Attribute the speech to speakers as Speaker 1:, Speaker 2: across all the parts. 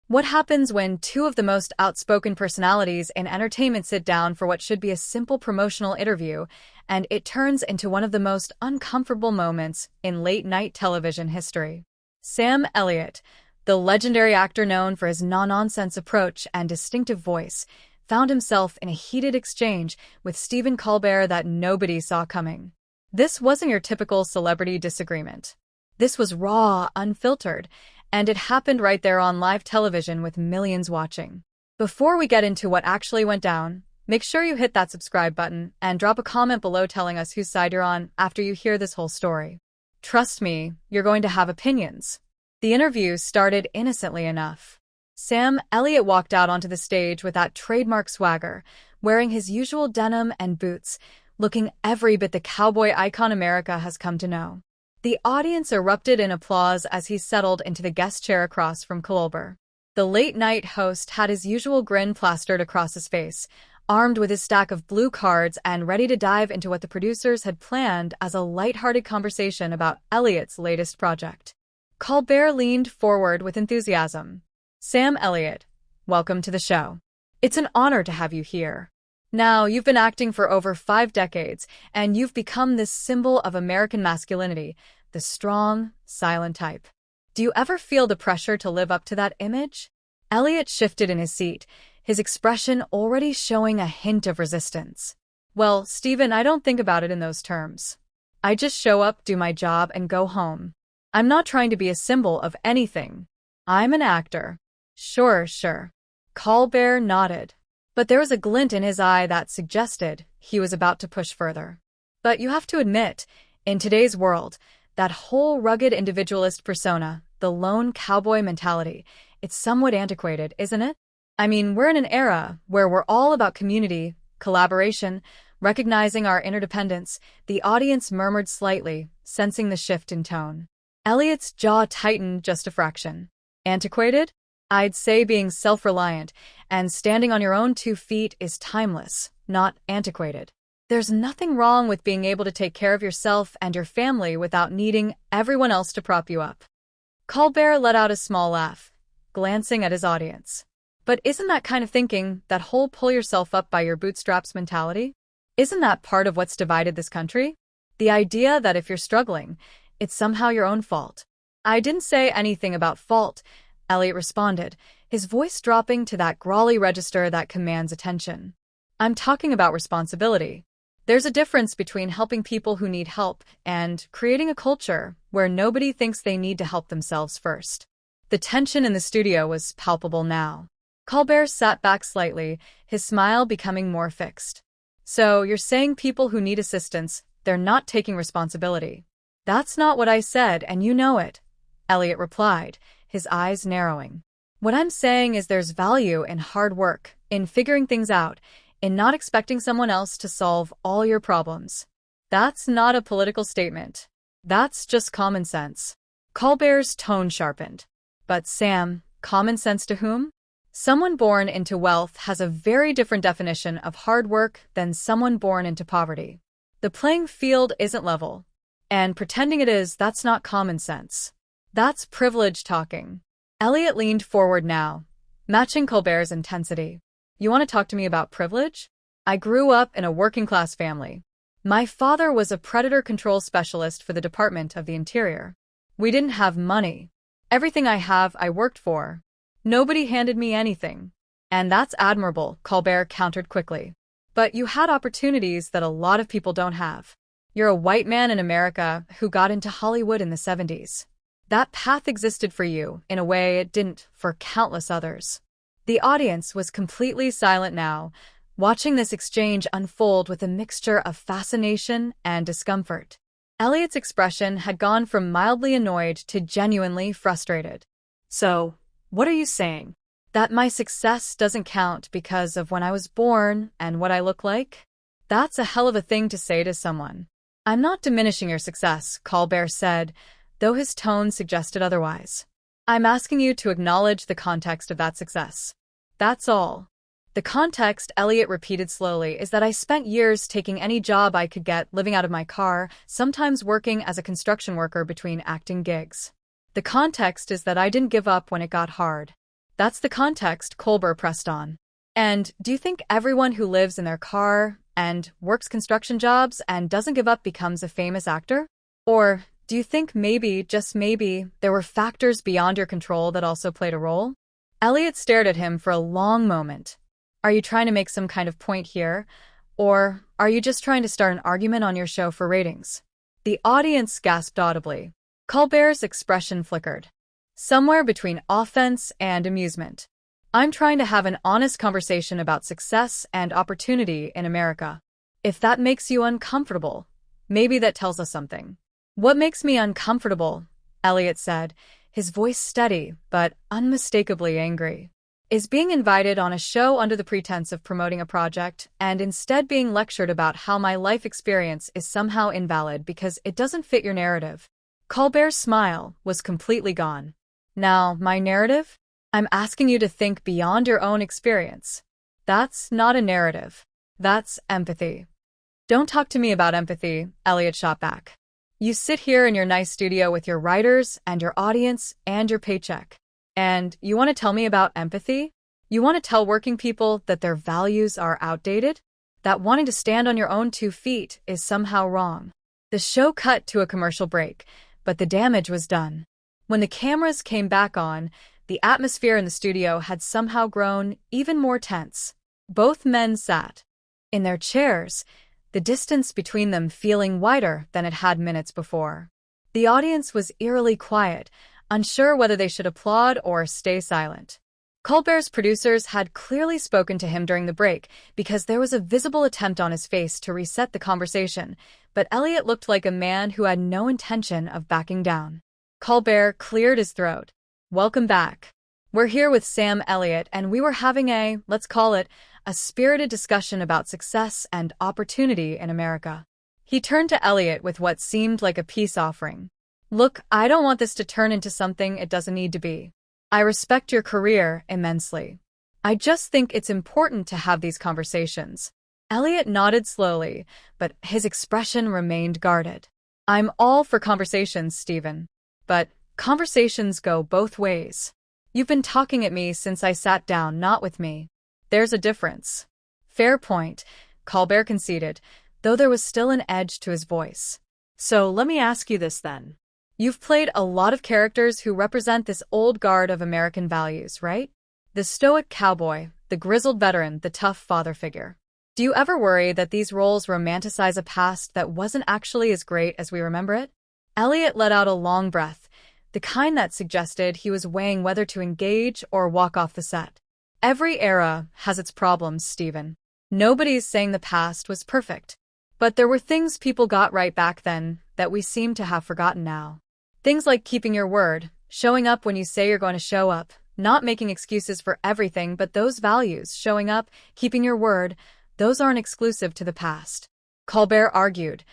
Speaker 1: What happens when two of the most outspoken personalities in entertainment sit down for what should be a simple promotional interview, and it turns into one of the most uncomfortable moments in late-night television history? Sam Elliott, the legendary actor known for his no-nonsense approach and distinctive voice, found himself in a heated exchange with Stephen Colbert that nobody saw coming. This wasn't your typical celebrity disagreement. This was raw, unfiltered, and it happened right there on live television with millions watching. Before we get into what actually went down, make sure you hit that subscribe button and drop a comment below telling us whose side you're on after you hear this whole story. Trust me, you're going to have opinions. The interview started innocently enough. Sam Elliott walked out onto the stage with that trademark swagger, wearing his usual denim and boots, looking every bit the cowboy icon America has come to know. The audience erupted in applause as he settled into the guest chair across from Colbert. The late-night host had his usual grin plastered across his face, armed with his stack of blue cards and ready to dive into what the producers had planned as a lighthearted conversation about Elliott's latest project. Colbert leaned forward with enthusiasm. "Sam Elliott, welcome to the show. It's an honor to have you here. Now, you've been acting for over 5 decades, and you've become this symbol of American masculinity, the strong, silent type. Do you ever feel the pressure to live up to that image?" Elliott shifted in his seat, his expression already showing a hint of resistance. "Well, Stephen, I don't think about it in those terms. I just show up, do my job, and go home. I'm not trying to be a symbol of anything. I'm an actor." Sure. Colbert nodded, but there was a glint in his eye that suggested he was about to push further. "But you have to admit, in today's world, that whole rugged individualist persona, the lone cowboy mentality, it's somewhat antiquated, isn't it? I mean, we're in an era where we're all about community, collaboration, recognizing our interdependence." The audience murmured slightly, sensing the shift in tone. Elliott's jaw tightened just a fraction. "Antiquated? I'd say being self-reliant and standing on your own 2 feet is timeless, not antiquated. There's nothing wrong with being able to take care of yourself and your family without needing everyone else to prop you up." Colbert let out a small laugh, glancing at his audience. "But isn't that kind of thinking, that whole pull yourself up by your bootstraps mentality? Isn't that part of what's divided this country? The idea that if you're struggling, it's somehow your own fault." "I didn't say anything about fault," Elliott responded, his voice dropping to that growly register that commands attention. "I'm talking about responsibility. There's a difference between helping people who need help and creating a culture where nobody thinks they need to help themselves first." The tension in the studio was palpable now. Colbert sat back slightly, his smile becoming more fixed. "So you're saying people who need assistance, they're not taking responsibility?" "That's not what I said, and you know it," Elliott replied, his eyes narrowing. "What I'm saying is there's value in hard work, in figuring things out, in not expecting someone else to solve all your problems." "That's not a political statement. That's just common sense." Colbert's tone sharpened. "But Sam, common sense to whom? Someone born into wealth has a very different definition of hard work than someone born into poverty. The playing field isn't level. And pretending it is, that's not common sense. That's privilege talking." Elliott leaned forward now, matching Colbert's intensity. "You want to talk to me about privilege? I grew up in a working-class family. My father was a predator control specialist for the Department of the Interior. We didn't have money. Everything I have, I worked for. Nobody handed me anything." "And that's admirable," Colbert countered quickly. "But you had opportunities that a lot of people don't have. You're a white man in America who got into Hollywood in the 70s. That path existed for you in a way it didn't for countless others." The audience was completely silent now, watching this exchange unfold with a mixture of fascination and discomfort. Elliott's expression had gone from mildly annoyed to genuinely frustrated. "So, what are you saying? That my success doesn't count because of when I was born and what I look like? That's a hell of a thing to say to someone." "I'm not diminishing your success," Colbert said, though his tone suggested otherwise. "I'm asking you to acknowledge the context of that success. That's all." "The context," Elliott repeated slowly, "is that I spent years taking any job I could get, living out of my car, sometimes working as a construction worker between acting gigs. The context is that I didn't give up when it got hard. That's the context, Colbert pressed on. And do you think everyone who lives in their car and works construction jobs and doesn't give up becomes a famous actor? Or do you think maybe, just maybe, there were factors beyond your control that also played a role? Elliott stared at him for a long moment. Are you trying to make some kind of point here? Or are you just trying to start an argument on your show for ratings? The audience gasped audibly. Colbert's expression flickered. Somewhere between offense and amusement. I'm trying to have an honest conversation about success and opportunity in America. If that makes you uncomfortable, maybe that tells us something. What makes me uncomfortable, Elliott said, his voice steady but unmistakably angry, is being invited on a show under the pretense of promoting a project and instead being lectured about how my life experience is somehow invalid because it doesn't fit your narrative. Colbert's smile was completely gone. Now, my narrative? I'm asking you to think beyond your own experience. That's not a narrative. That's empathy. Don't talk to me about empathy, Elliott shot back. You sit here in your nice studio with your writers and your audience and your paycheck. And you want to tell me about empathy? You want to tell working people that their values are outdated? That wanting to stand on your own 2 feet is somehow wrong. The show cut to a commercial break, but the damage was done. When the cameras came back on, the atmosphere in the studio had somehow grown even more tense. Both men sat in their chairs, the distance between them feeling wider than it had minutes before. The audience was eerily quiet, unsure whether they should applaud or stay silent. Colbert's producers had clearly spoken to him during the break because there was a visible attempt on his face to reset the conversation, but Elliott looked like a man who had no intention of backing down. Colbert cleared his throat. Welcome back. We're here with Sam Elliott, and we were having let's call it, a spirited discussion about success and opportunity in America. He turned to Elliott with what seemed like a peace offering. Look, I don't want this to turn into something it doesn't need to be. I respect your career immensely. I just think it's important to have these conversations. Elliott nodded slowly, but his expression remained guarded. I'm all for conversations, Stephen. But conversations go both ways. You've been talking at me since I sat down, not with me. There's a difference. Fair point, Colbert conceded, though there was still an edge to his voice. So let me ask you this then. You've played a lot of characters who represent this old guard of American values, right? The stoic cowboy, the grizzled veteran, the tough father figure. Do you ever worry that these roles romanticize a past that wasn't actually as great as we remember it? Elliott let out a long breath, the kind that suggested he was weighing whether to engage or walk off the set. Every era has its problems, Stephen. Nobody's saying the past was perfect. But there were things people got right back then that we seem to have forgotten now. Things like keeping your word, showing up when you say you're going to show up, not making excuses for everything, but those values, showing up, keeping your word, those aren't exclusive to the past. Colbert argued.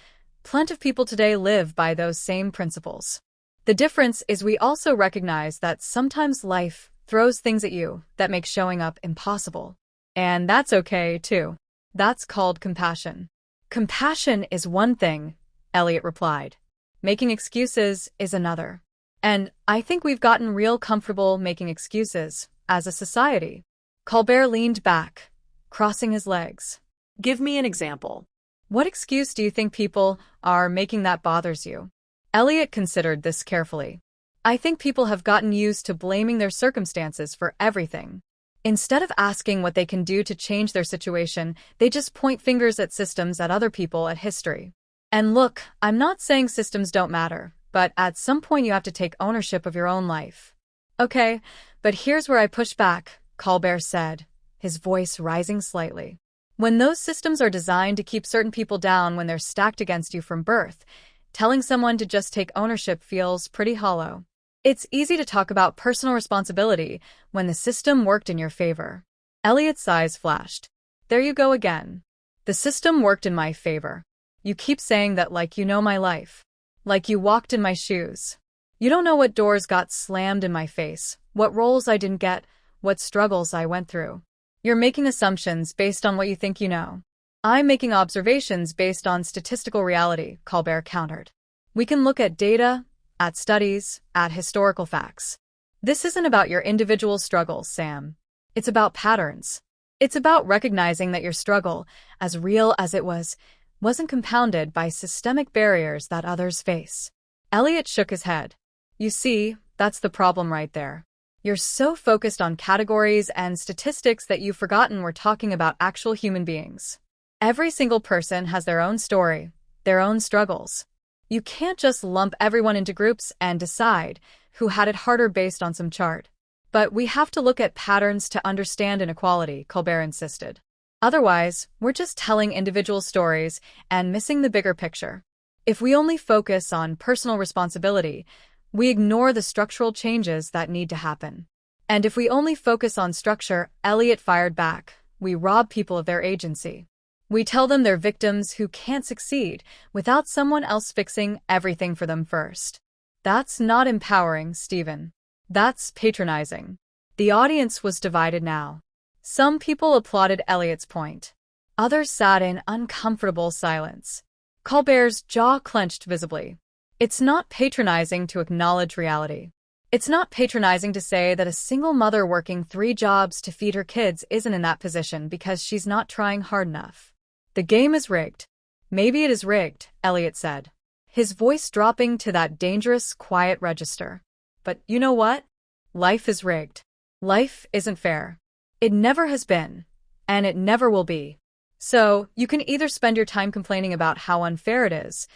Speaker 1: Plenty of people today live by those same principles. The difference is we also recognize that sometimes life throws things at you that make showing up impossible. And that's okay, too. That's called compassion. Compassion is one thing, Elliott replied. Making excuses is another. And I think we've gotten real comfortable making excuses as a society. Colbert leaned back, crossing his legs. Give me an example. What excuse do you think people are making that bothers you? Elliott considered this carefully. I think people have gotten used to blaming their circumstances for everything. Instead of asking what they can do to change their situation, they just point fingers at systems, at other people, at history. And look, I'm not saying systems don't matter, but at some point you have to take ownership of your own life. Okay, but here's where I push back, Colbert said, his voice rising slightly. When those systems are designed to keep certain people down when they're stacked against you from birth, telling someone to just take ownership feels pretty hollow. It's easy to talk about personal responsibility when the system worked in your favor. Elliott's eyes flashed. There you go again. The system worked in my favor. You keep saying that like you know my life. Like you walked in my shoes. You don't know what doors got slammed in my face, what roles I didn't get, what struggles I went through. You're making assumptions based on what you think you know. I'm making observations based on statistical reality, Colbert countered. We can look at data, at studies, at historical facts. This isn't about your individual struggles, Sam. It's about patterns. It's about recognizing that your struggle, as real as it was, wasn't compounded by systemic barriers that others face. Elliott shook his head. You see, that's the problem right there. You're so focused on categories and statistics that you've forgotten we're talking about actual human beings. Every single person has their own story, their own struggles. You can't just lump everyone into groups and decide who had it harder based on some chart. But we have to look at patterns to understand inequality, Colbert insisted. Otherwise, we're just telling individual stories and missing the bigger picture. If we only focus on personal responsibility, we ignore the structural changes that need to happen. And if we only focus on structure, Elliott fired back, we rob people of their agency. We tell them they're victims who can't succeed without someone else fixing everything for them first. That's not empowering, Stephen. That's patronizing. The audience was divided now. Some people applauded Elliott's point. Others sat in uncomfortable silence. Colbert's jaw clenched visibly. It's not patronizing to acknowledge reality. It's not patronizing to say that a single mother working 3 jobs to feed her kids isn't in that position because she's not trying hard enough. The game is rigged. Maybe it is rigged, Elliott said, his voice dropping to that dangerous, quiet register. But you know what? Life is rigged. Life isn't fair. It never has been, and it never will be. So, you can either spend your time complaining about how unfair it is,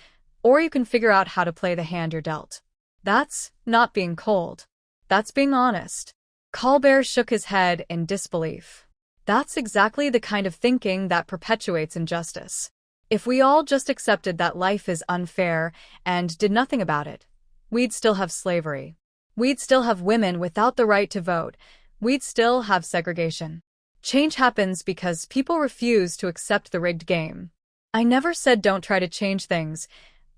Speaker 1: or you can figure out how to play the hand you're dealt. That's not being cold. That's being honest. Colbert shook his head in disbelief. That's exactly the kind of thinking that perpetuates injustice. If we all just accepted that life is unfair and did nothing about it, we'd still have slavery. We'd still have women without the right to vote. We'd still have segregation. Change happens because people refuse to accept the rigged game. I never said don't try to change things,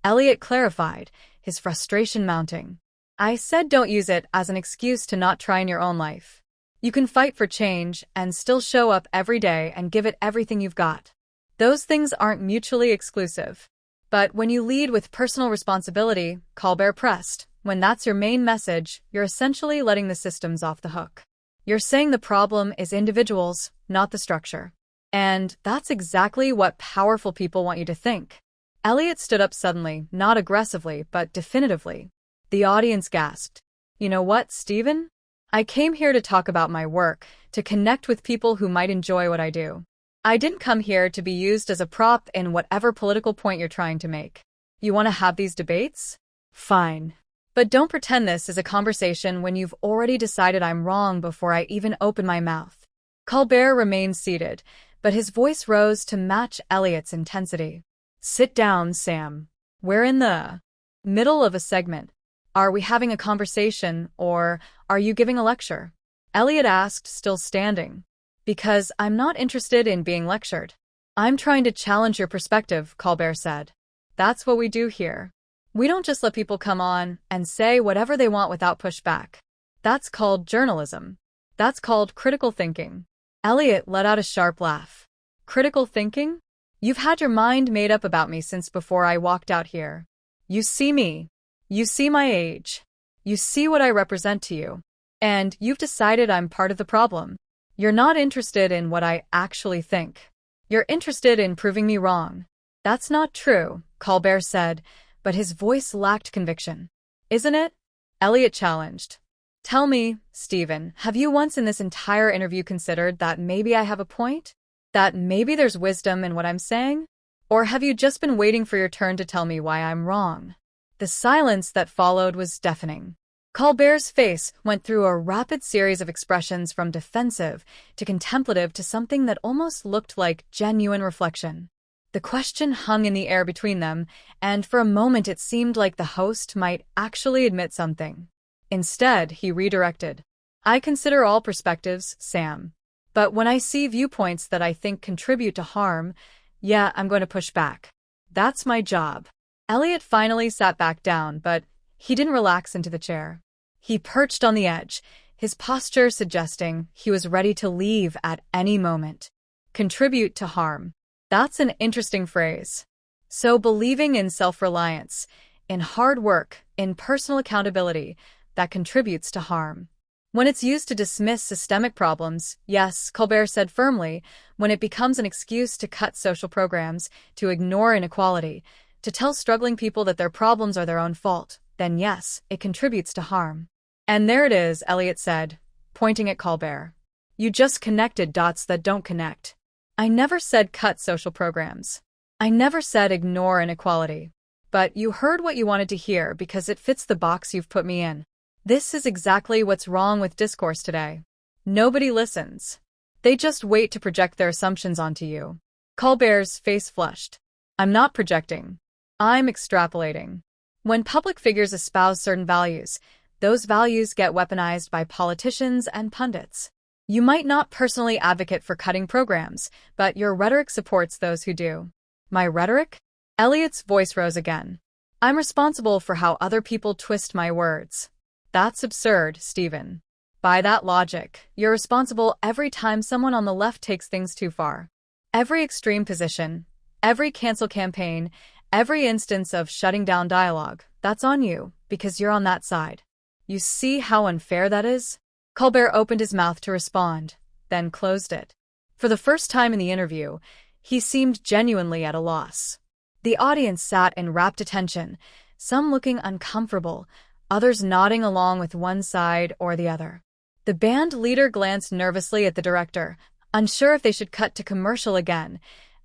Speaker 1: Elliott clarified, his frustration mounting. I said don't use it as an excuse to not try in your own life. You can fight for change and still show up every day and give it everything you've got. Those things aren't mutually exclusive. But when you lead with personal responsibility, Colbert pressed, when that's your main message, you're essentially letting the systems off the hook. You're saying the problem is individuals, not the structure. And that's exactly what powerful people want you to think. Elliott stood up suddenly, not aggressively, but definitively. The audience gasped. You know what, Stephen? I came here to talk about my work, to connect with people who might enjoy what I do. I didn't come here to be used as a prop in whatever political point you're trying to make. You want to have these debates? Fine. But don't pretend this is a conversation when you've already decided I'm wrong before I even open my mouth. Colbert remained seated, but his voice rose to match Elliott's intensity. Sit down, Sam. We're in the middle of a segment. Are we having a conversation, or are you giving a lecture? Elliott asked, still standing. Because I'm not interested in being lectured. I'm trying to challenge your perspective, Colbert said. That's what we do here. We don't just let people come on and say whatever they want without pushback. That's called journalism. That's called critical thinking. Elliott let out a sharp laugh. Critical thinking? You've had your mind made up about me since before I walked out here. You see me. You see my age. You see what I represent to you. And you've decided I'm part of the problem. You're not interested in what I actually think. You're interested in proving me wrong. That's not true, Colbert said, but his voice lacked conviction. Isn't it? Elliott challenged. Tell me, Stephen, have you once in this entire interview considered that maybe I have a point? That maybe there's wisdom in what I'm saying? Or have you just been waiting for your turn to tell me why I'm wrong? The silence that followed was deafening. Colbert's face went through a rapid series of expressions from defensive to contemplative to something that almost looked like genuine reflection. The question hung in the air between them, and for a moment it seemed like the host might actually admit something. Instead, he redirected. I consider all perspectives, Sam. But when I see viewpoints that I think contribute to harm, yeah, I'm going to push back. That's my job. Elliott finally sat back down, but he didn't relax into the chair. He perched on the edge, his posture suggesting he was ready to leave at any moment. Contribute to harm. That's an interesting phrase. So believing in self-reliance, in hard work, in personal accountability, that contributes to harm. When it's used to dismiss systemic problems, yes, Colbert said firmly, when it becomes an excuse to cut social programs, to ignore inequality, to tell struggling people that their problems are their own fault, then yes, it contributes to harm. And there it is, Elliott said, pointing at Colbert. You just connected dots that don't connect. I never said cut social programs. I never said ignore inequality. But you heard what you wanted to hear because it fits the box you've put me in. This is exactly what's wrong with discourse today. Nobody listens. They just wait to project their assumptions onto you. Colbert's face flushed. I'm not projecting. I'm extrapolating. When public figures espouse certain values, those values get weaponized by politicians and pundits. You might not personally advocate for cutting programs, but your rhetoric supports those who do. My rhetoric? Elliott's voice rose again. I'm responsible for how other people twist my words. That's absurd, Stephen. By that logic, you're responsible every time someone on the left takes things too far. Every extreme position, every cancel campaign, every instance of shutting down dialogue, that's on you, because you're on that side. You see how unfair that is? Colbert opened his mouth to respond, then closed it. For the first time in the interview, he seemed genuinely at a loss. The audience sat in rapt attention, some looking uncomfortable, others nodding along with one side or the other. The band leader glanced nervously at the director, unsure if they should cut to commercial again.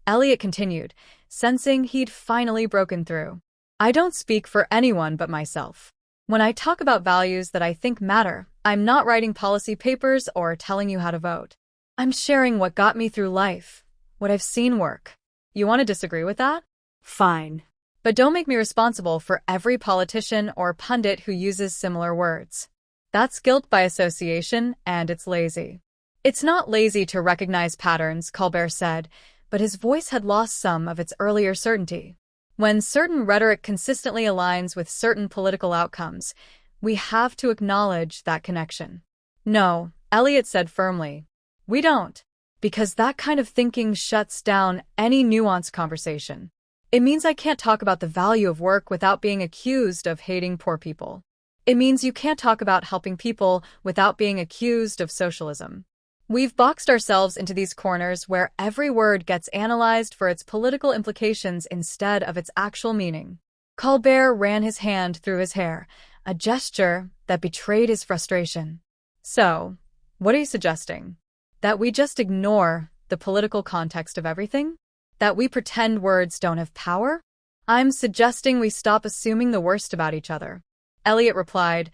Speaker 1: Elliott continued, sensing he'd finally broken through. I don't speak for anyone but myself. When I talk about values that I think matter, I'm not writing policy papers or telling you how to vote. I'm sharing what got me through life, what I've seen work. You want to disagree with that? Fine. But don't make me responsible for every politician or pundit who uses similar words. That's guilt by association, and it's lazy. It's not lazy to recognize patterns, Colbert said, but his voice had lost some of its earlier certainty. When certain rhetoric consistently aligns with certain political outcomes, we have to acknowledge that connection. No, Elliott said firmly. We don't. Because that kind of thinking shuts down any nuanced conversation. It means I can't talk about the value of work without being accused of hating poor people. It means you can't talk about helping people without being accused of socialism. We've boxed ourselves into these corners where every word gets analyzed for its political implications instead of its actual meaning. Colbert ran his hand through his hair, a gesture that betrayed his frustration. So, what are you suggesting? That we just ignore the political context of everything? That we pretend words don't have power? I'm suggesting we stop assuming the worst about each other. Elliott replied,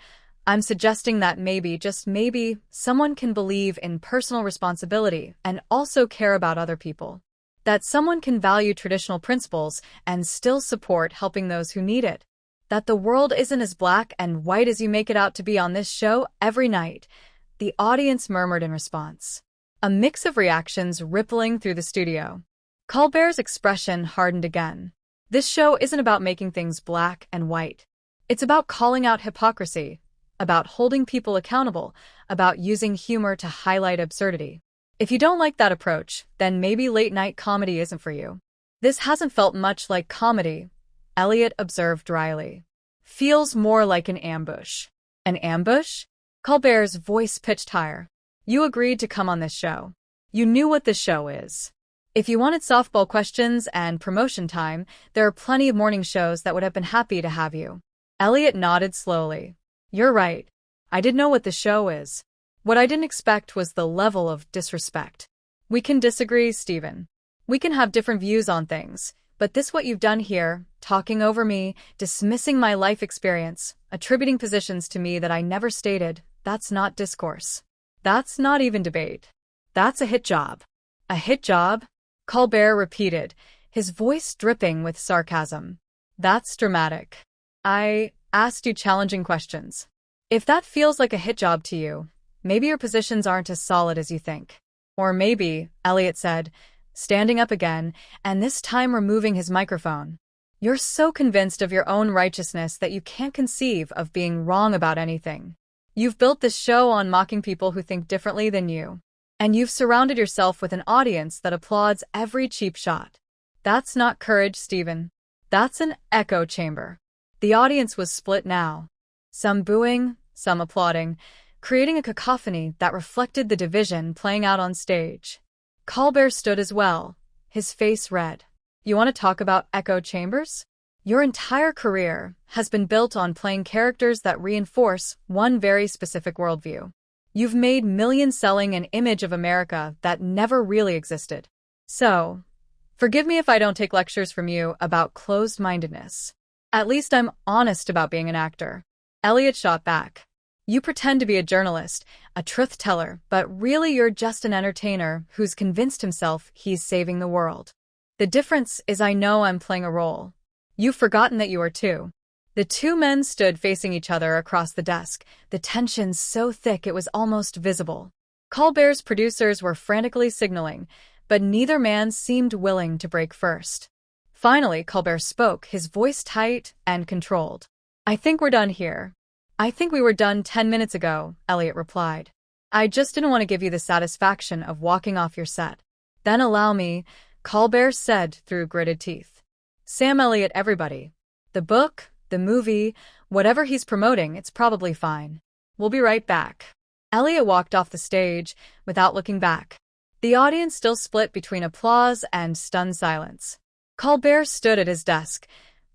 Speaker 1: I'm suggesting that maybe, just maybe, someone can believe in personal responsibility and also care about other people. That someone can value traditional principles and still support helping those who need it. That the world isn't as black and white as you make it out to be on this show every night. The audience murmured in response. A mix of reactions rippling through the studio. Colbert's expression hardened again. This show isn't about making things black and white. It's about calling out hypocrisy, about holding people accountable, about using humor to highlight absurdity. If you don't like that approach, then maybe late-night comedy isn't for you. This hasn't felt much like comedy, Elliott observed dryly. Feels more like an ambush. An ambush? Colbert's voice pitched higher. You agreed to come on this show. You knew what this show is. If you wanted softball questions and promotion time, there are plenty of morning shows that would have been happy to have you. Elliott nodded slowly. You're right. I did know what the show is. What I didn't expect was the level of disrespect. We can disagree, Stephen. We can have different views on things, but this what you've done here, talking over me, dismissing my life experience, attributing positions to me that I never stated, that's not discourse. That's not even debate. That's a hit job. A hit job? Colbert repeated, his voice dripping with sarcasm. That's dramatic. I asked you challenging questions. If that feels like a hit job to you, maybe your positions aren't as solid as you think. Or maybe, Elliott said, standing up again, and this time removing his microphone. You're so convinced of your own righteousness that you can't conceive of being wrong about anything. You've built this show on mocking people who think differently than you. And you've surrounded yourself with an audience that applauds every cheap shot. That's not courage, Stephen. That's an echo chamber. The audience was split now. Some booing, some applauding, creating a cacophony that reflected the division playing out on stage. Colbert stood as well, his face red. You want to talk about echo chambers? Your entire career has been built on playing characters that reinforce one very specific worldview. You've made millions selling an image of America that never really existed. So, forgive me if I don't take lectures from you about closed-mindedness. At least I'm honest about being an actor. Elliott shot back. You pretend to be a journalist, a truth teller, but really you're just an entertainer who's convinced himself he's saving the world. The difference is I know I'm playing a role. You've forgotten that you are too. The two men stood facing each other across the desk, the tension so thick it was almost visible. Colbert's producers were frantically signaling, but neither man seemed willing to break first. Finally, Colbert spoke, his voice tight and controlled. I think we're done here. I think we were done 10 minutes ago, Elliott replied. I just didn't want to give you the satisfaction of walking off your set. Then allow me, Colbert said through gritted teeth. Sam Elliott, everybody. The book, the movie, whatever he's promoting, it's probably fine. We'll be right back. Elliott walked off the stage without looking back. The audience still split between applause and stunned silence. Colbert stood at his desk,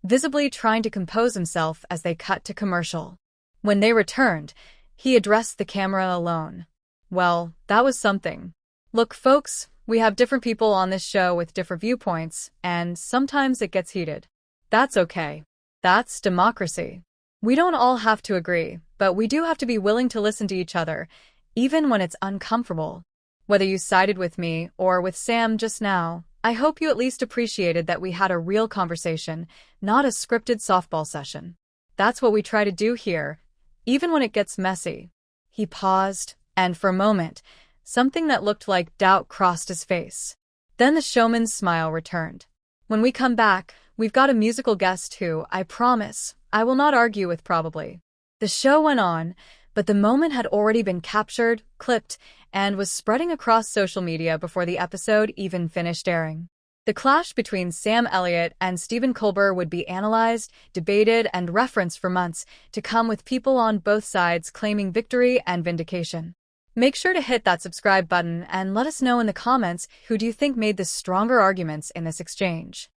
Speaker 1: visibly trying to compose himself as they cut to commercial. When they returned, he addressed the camera alone. Well, that was something. Look, folks, we have different people on this show with different viewpoints, and sometimes it gets heated. That's okay. That's democracy. We don't all have to agree, but we do have to be willing to listen to each other, even when it's uncomfortable. Whether you sided with me or with Sam just now, I hope you at least appreciated that we had a real conversation, not a scripted softball session. That's what we try to do here, even when it gets messy. He paused, and for a moment, something that looked like doubt crossed his face. Then the showman's smile returned. When we come back, we've got a musical guest who, I promise, I will not argue with probably. The show went on, but the moment had already been captured, clipped, and was spreading across social media before the episode even finished airing. The clash between Sam Elliott and Stephen Colbert would be analyzed, debated, and referenced for months to come, with people on both sides claiming victory and vindication. Make sure to hit that subscribe button and let us know in the comments who do you think made the stronger arguments in this exchange.